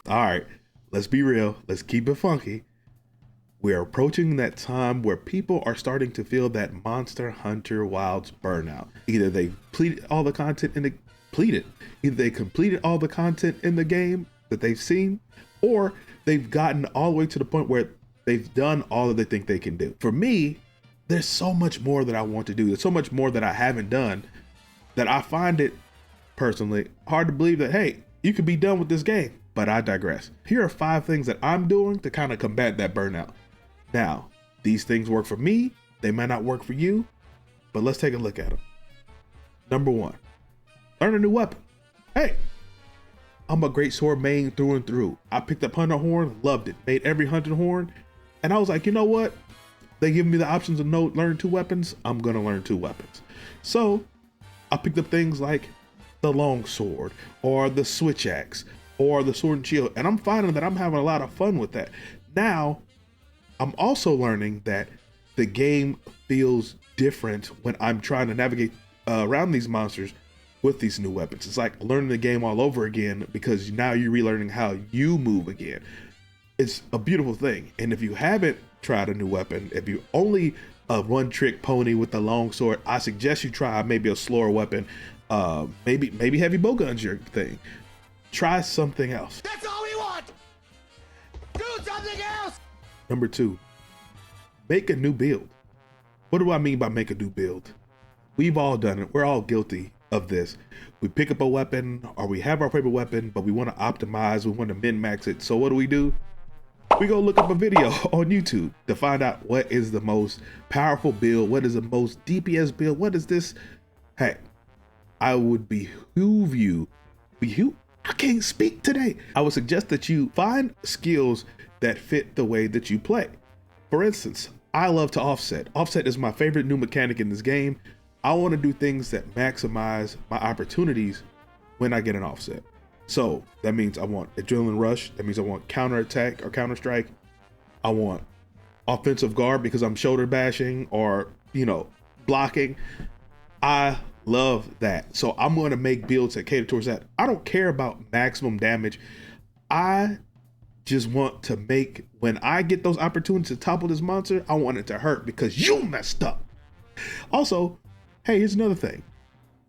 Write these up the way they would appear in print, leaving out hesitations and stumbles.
All right, let's be real. Let's keep it funky. We're approaching that time where people are starting to feel that Monster Hunter Wilds burnout. Either they completed all the content either they completed all the content in the game that they've seen, or they've gotten all the way to the point where they've done all that they think they can do. For me, there's so much more that I want to do. There's so much more that I haven't done that I find it personally hard to believe that, hey, you could be done with this game. But I digress. Here are 5 things that I'm doing to kind of combat that burnout. Now, these things work for me. They might not work for you, but let's take a look at them. Number 1, learn a new weapon. Hey, I'm a great sword main through and through. I picked up Hunter Horn, loved it, made every Hunter Horn, and I was like, you know what? They give me the options to learn 2 weapons. I'm gonna learn 2 weapons. So I picked up things like the long sword or the switch axe or the sword and shield, and I'm finding that I'm having a lot of fun with that. Now, I'm also learning that the game feels different when I'm trying to navigate around these monsters with these new weapons. It's like learning the game all over again because now you're relearning how you move again. It's a beautiful thing. And if you haven't tried a new weapon, if you only a one-trick pony with the long sword, I suggest you try maybe a slower weapon. Maybe heavy bowgun's your thing. Try something else. That's all we want! Do something else! Number 2, make a new build. What do I mean by make a new build? We've all done it. We're all guilty of this. We pick up a weapon or we have our favorite weapon, but we want to optimize, we want to min-max it. So what do? We go look up a video on YouTube to find out what is the most powerful build, what is the most DPS build, what is this? Hey, I would behoove you, I can't speak today. I would suggest that you find skills that fit the way that you play. For instance, I love to offset. Offset is my favorite new mechanic in this game. I want to do things that maximize my opportunities when I get an offset. So that means I want adrenaline rush. That means I want counter attack or counter strike. I want offensive guard because I'm shoulder bashing or, blocking. I love that. So I'm going to make builds that cater towards that. I don't care about maximum damage. I just want to make, when I get those opportunities to topple this monster, I want it to hurt because you messed up. Also, hey, here's another thing.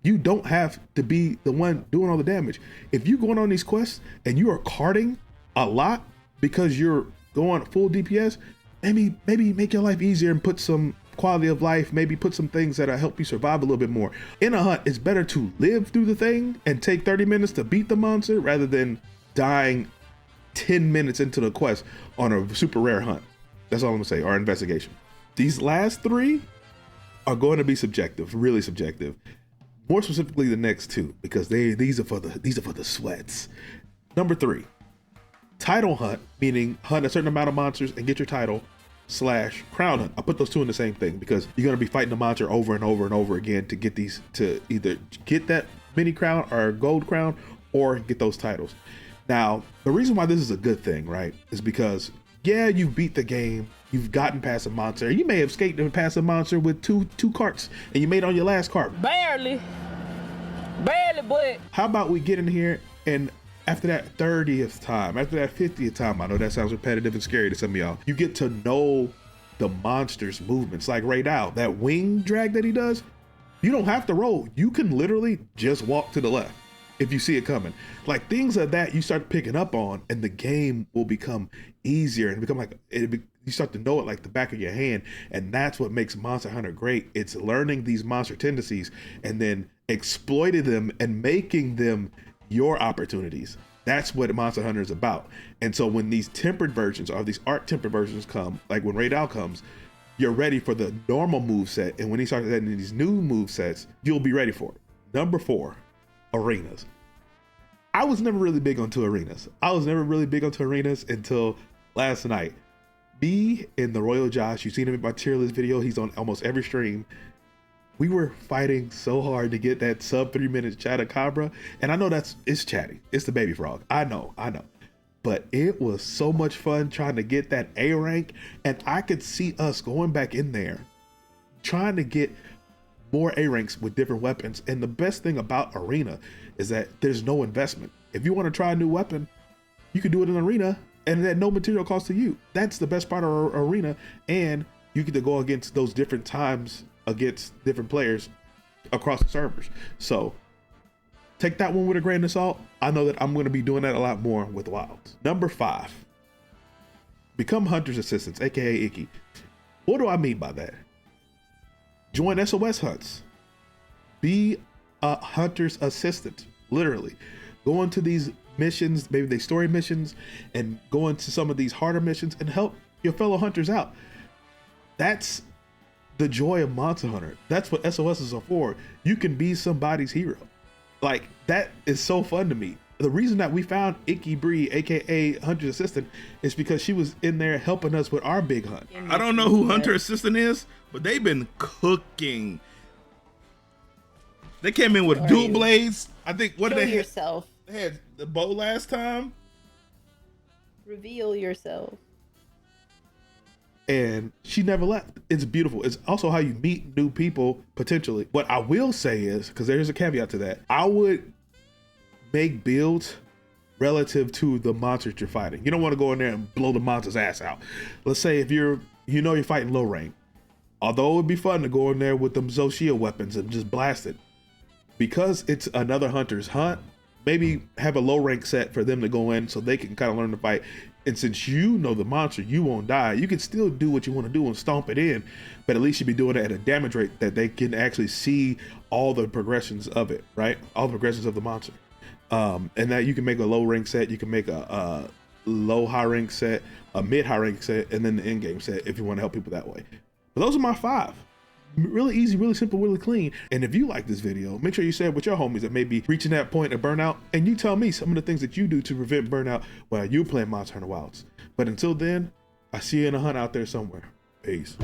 You don't have to be the one doing all the damage. If you're going on these quests and you are carding a lot because you're going full DPS, maybe make your life easier and put some quality of life, maybe put some things that'll help you survive a little bit more. In a hunt, it's better to live through the thing and take 30 minutes to beat the monster rather than dying 10 minutes into the quest on a super rare hunt. That's all I'm gonna say, or investigation. These last 3 are going to be subjective, really subjective. More specifically, the next 2, because these are for the sweats. Number 3, title hunt, meaning hunt a certain amount of monsters and get your title / crown hunt. I put those 2 in the same thing because you're gonna be fighting the monster over and over and over again to get these, to either get that mini crown or gold crown or get those titles. Now, the reason why this is a good thing, right, is because yeah, you've beat the game, you've gotten past a monster. You may have escaped past a monster with two carts and you made it on your last cart. Barely, but how about we get in here and after that 30th time, after that 50th time, I know that sounds repetitive and scary to some of y'all, you get to know the monster's movements. Like right now, that wing drag that he does, you don't have to roll. You can literally just walk to the left if you see it coming. Like things like that you start picking up on and the game will become easier and become like, you start to know it like the back of your hand. And that's what makes Monster Hunter great. It's learning these monster tendencies and then exploiting them and making them your opportunities. That's what Monster Hunter is about. And so when these tempered versions or these art tempered versions come, like when Raidal comes, you're ready for the normal move set. And when he starts adding these new move sets, you'll be ready for it. Number 4, arenas. I was never really big onto arenas. Until last night. Me and the Royal Josh, you've seen him in my tier list video. He's on almost every stream. We were fighting so hard to get that sub 3 minutes Chatacabra. And I know it's chatty. It's the baby frog. I know. But it was so much fun trying to get that A rank. And I could see us going back in there, trying to get more A ranks with different weapons. And the best thing about Arena is that there's no investment. If you want to try a new weapon, you can do it in arena and at no material cost to you. That's the best part of arena, and you get to go against those different times against different players across the servers. So take that one with a grain of salt. I know that I'm going to be doing that a lot more with Wilds. Number 5, become hunter's assistants, aka Icky. What do I mean by that? Join SOS hunts. Be a hunter's assistant, literally. Go into these missions, maybe they story missions, and go into some of these harder missions and help your fellow hunters out. That's the joy of Monster Hunter. That's what SOSs are for. You can be somebody's hero. Like, that is so fun to me. The reason that we found Icky Bree, aka Hunter's Assistant, is because she was in there helping us with our big hunt. I don't know who Hunter Assistant is, but they've been cooking. They came in with dual blades. I think, what did they yourself. They had the bow last time. Reveal yourself. And she never left. It's beautiful. It's also how you meet new people, potentially. What I will say is, because there's a caveat to that, I would make builds relative to the monsters you're fighting. You don't want to go in there and blow the monster's ass out. Let's say if you're fighting low range. Although it would be fun to go in there with them Zoshia weapons and just blast it. Because it's another hunter's hunt, maybe have a low rank set for them to go in so they can kind of learn to fight. And since you know the monster, you won't die. You can still do what you want to do and stomp it in, but at least you'll be doing it at a damage rate that they can actually see all the progressions of it, right? All the progressions of the monster. And that you can make a low rank set, you can make a low high rank set, a mid high rank set, and then the end game set if you want to help people that way. But those are my 5. Really easy, really simple, really clean. And if you like this video, make sure you share it with your homies that may be reaching that point of burnout, and you tell me some of the things that you do to prevent burnout while you playing Monster Hunter Wilds. But until then, I see you in a hunt out there somewhere. Peace.